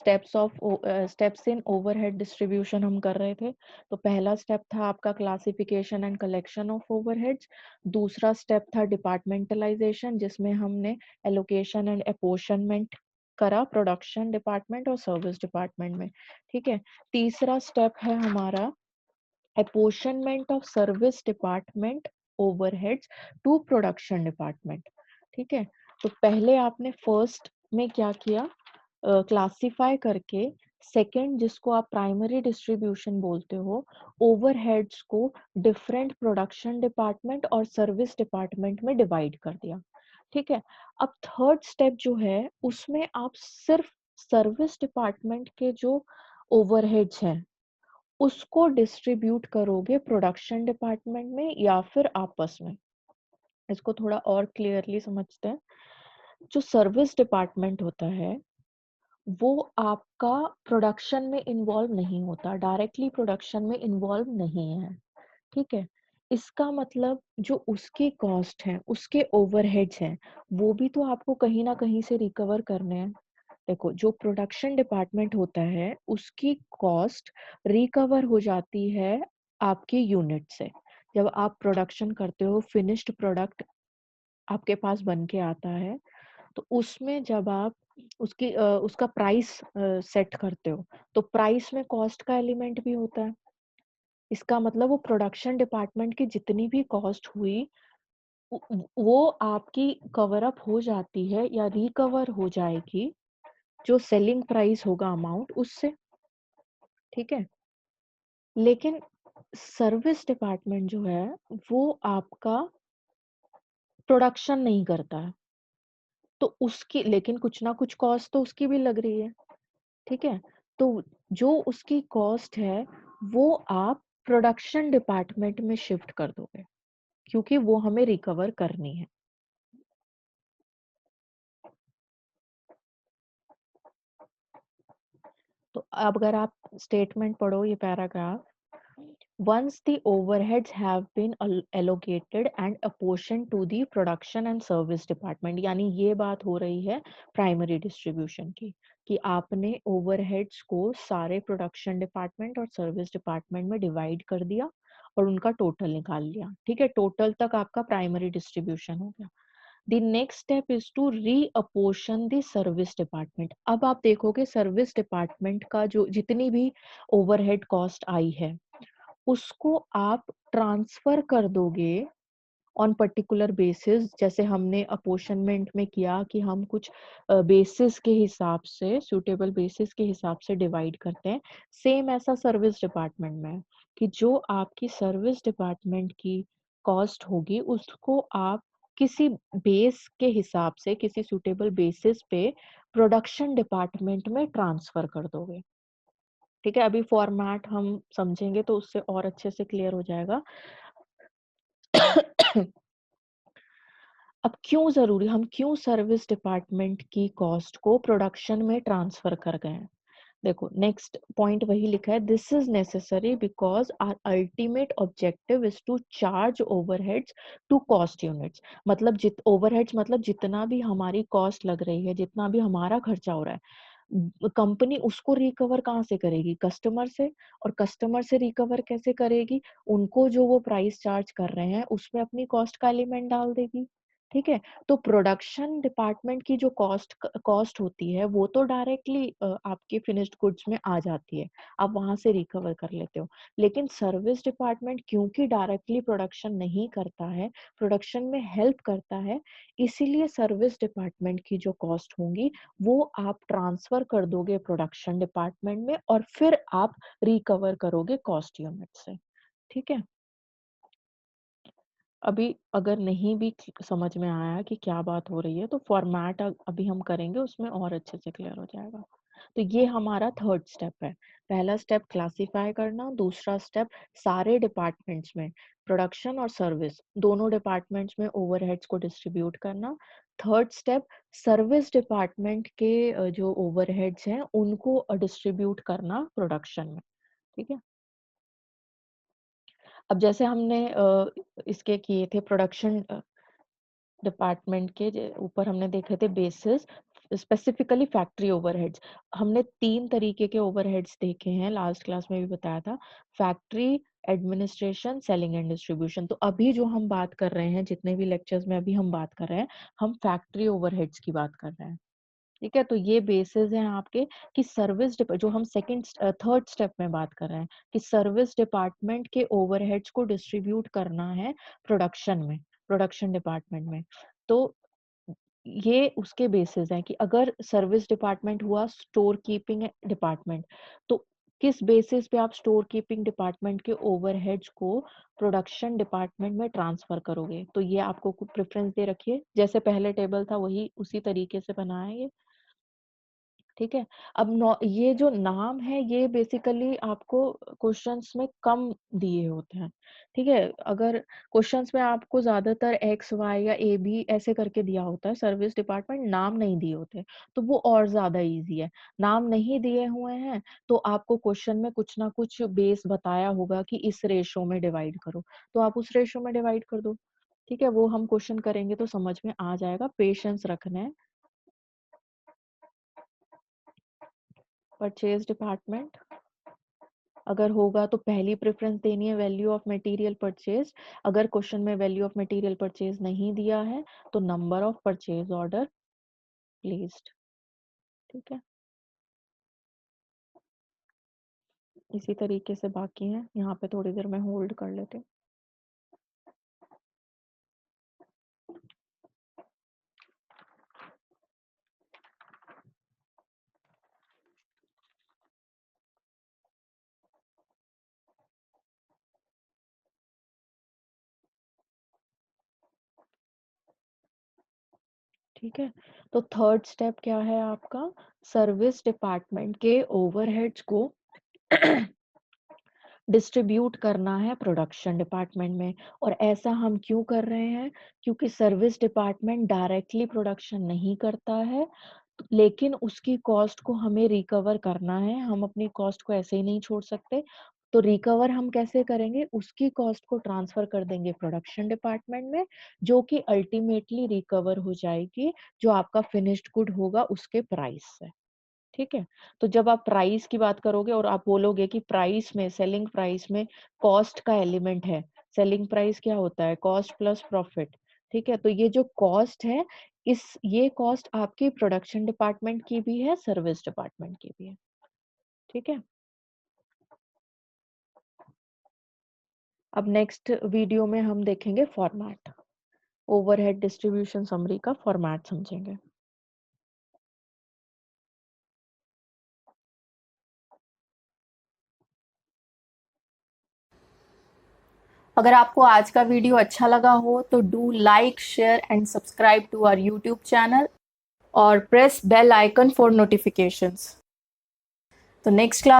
Steps in overhead distribution हम कर रहे थे। तो पहला स्टेप था आपका classification and collection of overheads, दूसरा स्टेप था डिपार्टमेंटलाइजेशन जिसमें हमने एलोकेशन एंड अपोर्शनमेंट करा प्रोडक्शन डिपार्टमेंट और सर्विस डिपार्टमेंट में, ठीक है। तीसरा स्टेप है हमारा apportionment of service department overheads to production department, ठीक है। तो पहले आपने फर्स्ट में क्या किया, क्लासिफाई करके सेकंड जिसको आप प्राइमरी डिस्ट्रीब्यूशन बोलते हो, ओवरहेड्स को डिफरेंट प्रोडक्शन डिपार्टमेंट और सर्विस डिपार्टमेंट में डिवाइड कर दिया, ठीक है। अब थर्ड स्टेप जो है उसमें आप सिर्फ सर्विस डिपार्टमेंट के जो ओवरहेड्स हैं उसको डिस्ट्रीब्यूट करोगे प्रोडक्शन डिपार्टमेंट में या फिर आपस में। इसको थोड़ा और क्लियरली समझते हैं। जो सर्विस डिपार्टमेंट होता है वो आपका प्रोडक्शन में इन्वॉल्व नहीं होता, डायरेक्टली प्रोडक्शन में इन्वॉल्व नहीं है, ठीक है। इसका मतलब जो उसकी कॉस्ट है, उसके ओवरहेड्स हैं, वो भी तो आपको कहीं ना कहीं से रिकवर करने हैं। देखो, जो प्रोडक्शन डिपार्टमेंट होता है उसकी कॉस्ट रिकवर हो जाती है आपके यूनिट से। जब आप प्रोडक्शन करते हो, फिनिश्ड प्रोडक्ट आपके पास बन के आता है, तो उसमें जब आप उसका प्राइस सेट करते हो, तो प्राइस में कॉस्ट का एलिमेंट भी होता है। इसका मतलब वो प्रोडक्शन डिपार्टमेंट की जितनी भी कॉस्ट हुई वो आपकी कवर अप हो जाती है या रिकवर हो जाएगी जो सेलिंग प्राइस होगा अमाउंट उससे, ठीक है। लेकिन सर्विस डिपार्टमेंट जो है वो आपका प्रोडक्शन नहीं करता है, तो उसकी लेकिन कुछ ना कुछ कॉस्ट तो उसकी भी लग रही है, ठीक है। तो जो उसकी कॉस्ट है वो आप प्रोडक्शन डिपार्टमेंट में शिफ्ट कर दोगे क्योंकि वो हमें रिकवर करनी है। तो अब अगर आप स्टेटमेंट पढ़ो ये paragraph, once the overheads have been allocated and apportioned to the production and service department, यानी ये बात हो रही है प्राइमरी डिस्ट्रीब्यूशन की, कि आपने ओवरहेड्स को सारे प्रोडक्शन डिपार्टमेंट और सर्विस डिपार्टमेंट में डिवाइड कर दिया और उनका टोटल निकाल लिया, ठीक है। टोटल तक आपका प्राइमरी डिस्ट्रीब्यूशन हो गया। The next step is to reapportion the service department। अब आप देखोगे सर्विस डिपार्टमेंट का जो जितनी भी ओवरहेड कॉस्ट आई है उसको आप ट्रांसफर कर दोगे ऑन पर्टिकुलर बेसिस, जैसे हमने अपोर्शनमेंट में किया कि हम कुछ बेसिस के हिसाब से, सूटेबल बेसिस के हिसाब से डिवाइड करते हैं। सेम ऐसा सर्विस डिपार्टमेंट में है कि जो आपकी सर्विस डिपार्टमेंट की कॉस्ट होगी उसको आप किसी बेस के हिसाब से, किसी सूटेबल बेसिस पे प्रोडक्शन डिपार्टमेंट में ट्रांसफर कर दोगे, ठीक है। अभी फॉर्मेट हम समझेंगे तो उससे और अच्छे से क्लियर हो जाएगा। अब क्यों जरूरी, हम क्यों सर्विस डिपार्टमेंट की कॉस्ट को प्रोडक्शन में ट्रांसफर कर गए हैं। देखो नेक्स्ट पॉइंट वही लिखा है, this is necessary because our ultimate objective is to charge overheads to cost units. मतलब ओवरहेड्स मतलब जितना भी हमारी कॉस्ट लग रही है, जितना भी हमारा खर्चा हो रहा है, कंपनी उसको रिकवर कहाँ से करेगी, कस्टमर से। और कस्टमर से रिकवर कैसे करेगी, उनको जो वो प्राइस चार्ज कर रहे हैं उसमें अपनी कॉस्ट का एलिमेंट डाल देगी, ठीक है। तो प्रोडक्शन डिपार्टमेंट की जो कॉस्ट होती है वो तो डायरेक्टली आपके फिनिश्ड गुड्स में आ जाती है, आप वहां से रिकवर कर लेते हो। लेकिन सर्विस डिपार्टमेंट क्योंकि डायरेक्टली प्रोडक्शन नहीं करता है, प्रोडक्शन में हेल्प करता है, इसीलिए सर्विस डिपार्टमेंट की जो कॉस्ट होंगी वो आप ट्रांसफर कर दोगे प्रोडक्शन डिपार्टमेंट में और फिर आप रिकवर करोगे कॉस्ट यूनिट से, ठीक है। अभी अगर नहीं भी समझ में आया कि क्या बात हो रही है तो फॉर्मेट अभी हम करेंगे, उसमें और अच्छे से क्लियर हो जाएगा। तो ये हमारा थर्ड स्टेप है। पहला स्टेप क्लासिफाई करना, दूसरा स्टेप सारे डिपार्टमेंट्स में, प्रोडक्शन और सर्विस दोनों डिपार्टमेंट्स में ओवरहेड्स को डिस्ट्रीब्यूट करना। थर्ड स्टेप सर्विस डिपार्टमेंट के जो ओवरहेड्स हैं उनको डिस्ट्रीब्यूट करना प्रोडक्शन में, ठीक है। अब जैसे हमने इसके किए थे प्रोडक्शन डिपार्टमेंट के ऊपर हमने देखे थे बेसिस, स्पेसिफिकली फैक्ट्री ओवरहेड्स। हमने 3 तरीके के ओवरहेड्स देखे हैं, लास्ट क्लास में भी बताया था, factory, administration, selling and distribution. तो अभी जो हम बात कर रहे हैं, जितने भी लेक्चर्स में अभी हम बात कर रहे हैं, हम फैक्ट्री ओवरहेड्स की बात कर रहे हैं। ठीक है, तो ये बेसिस हैं आपके कि सर्विस जो हम सेकंड थर्ड स्टेप में बात कर रहे हैं कि सर्विस डिपार्टमेंट के ओवरहेड्स को डिस्ट्रीब्यूट करना है प्रोडक्शन में, प्रोडक्शन डिपार्टमेंट में। तो ये उसके बेसिस हैं कि अगर सर्विस डिपार्टमेंट हुआ स्टोर कीपिंग डिपार्टमेंट, तो किस बेसिस पे आप स्टोर कीपिंग डिपार्टमेंट के ओवरहेड्स को प्रोडक्शन डिपार्टमेंट में ट्रांसफर करोगे। तो ये आपको कुछ प्रेफरेंस दे रखिए, जैसे पहले टेबल था वही उसी तरीके से बनाया है ये। ठीक है, अब ये जो नाम है ये बेसिकली आपको क्वेश्चंस में कम दिए होते हैं। ठीक है, अगर क्वेश्चंस में आपको ज्यादातर एक्स वाई या ए बी ऐसे करके दिया होता है, सर्विस डिपार्टमेंट नाम नहीं दिए होते, तो वो और ज्यादा इजी है। नाम नहीं दिए हुए हैं तो आपको क्वेश्चन में कुछ ना कुछ बेस बताया होगा कि इस रेशो में डिवाइड करो, तो आप उस रेशो में डिवाइड कर दो। ठीक है, वो हम क्वेश्चन करेंगे तो समझ में आ जाएगा, पेशेंस रखना है। परचेज डिपार्टमेंट अगर होगा तो पहली प्रेफरेंस देनी है वैल्यू ऑफ मटेरियल परचेज। अगर क्वेश्चन में वैल्यू ऑफ मटेरियल परचेज नहीं दिया है तो number of purchase order placed. ठीक है, इसी तरीके से बाकी है, यहाँ पे थोड़ी देर में होल्ड कर लेते हैं। ठीक है, तो थर्ड स्टेप क्या है आपका, सर्विस डिपार्टमेंट के ओवरहेड्स को डिस्ट्रीब्यूट करना है प्रोडक्शन डिपार्टमेंट में। और ऐसा हम क्यों कर रहे हैं, क्योंकि सर्विस डिपार्टमेंट डायरेक्टली प्रोडक्शन नहीं करता है, लेकिन उसकी कॉस्ट को हमें रिकवर करना है, हम अपनी कॉस्ट को ऐसे ही नहीं छोड़ सकते। तो रिकवर हम कैसे करेंगे, उसकी कॉस्ट को ट्रांसफर कर देंगे प्रोडक्शन डिपार्टमेंट में, जो कि अल्टीमेटली रिकवर हो जाएगी जो आपका फिनिश्ड गुड होगा उसके प्राइस से। ठीक है, तो जब आप प्राइस की बात करोगे और आप बोलोगे कि प्राइस में, सेलिंग प्राइस में कॉस्ट का एलिमेंट है, सेलिंग प्राइस क्या होता है, कॉस्ट प्लस प्रॉफिट। ठीक है, तो ये जो कॉस्ट है, ये कॉस्ट आपकी प्रोडक्शन डिपार्टमेंट की भी है, सर्विस डिपार्टमेंट की भी है। ठीक है, अब नेक्स्ट वीडियो में हम देखेंगे फॉर्मेट, ओवरहेड डिस्ट्रीब्यूशन समरी का फॉर्मेट समझेंगे। अगर आपको आज का वीडियो अच्छा लगा हो तो do like, share and subscribe to our YouTube channel और press bell icon for notifications. तो नेक्स्ट क्लास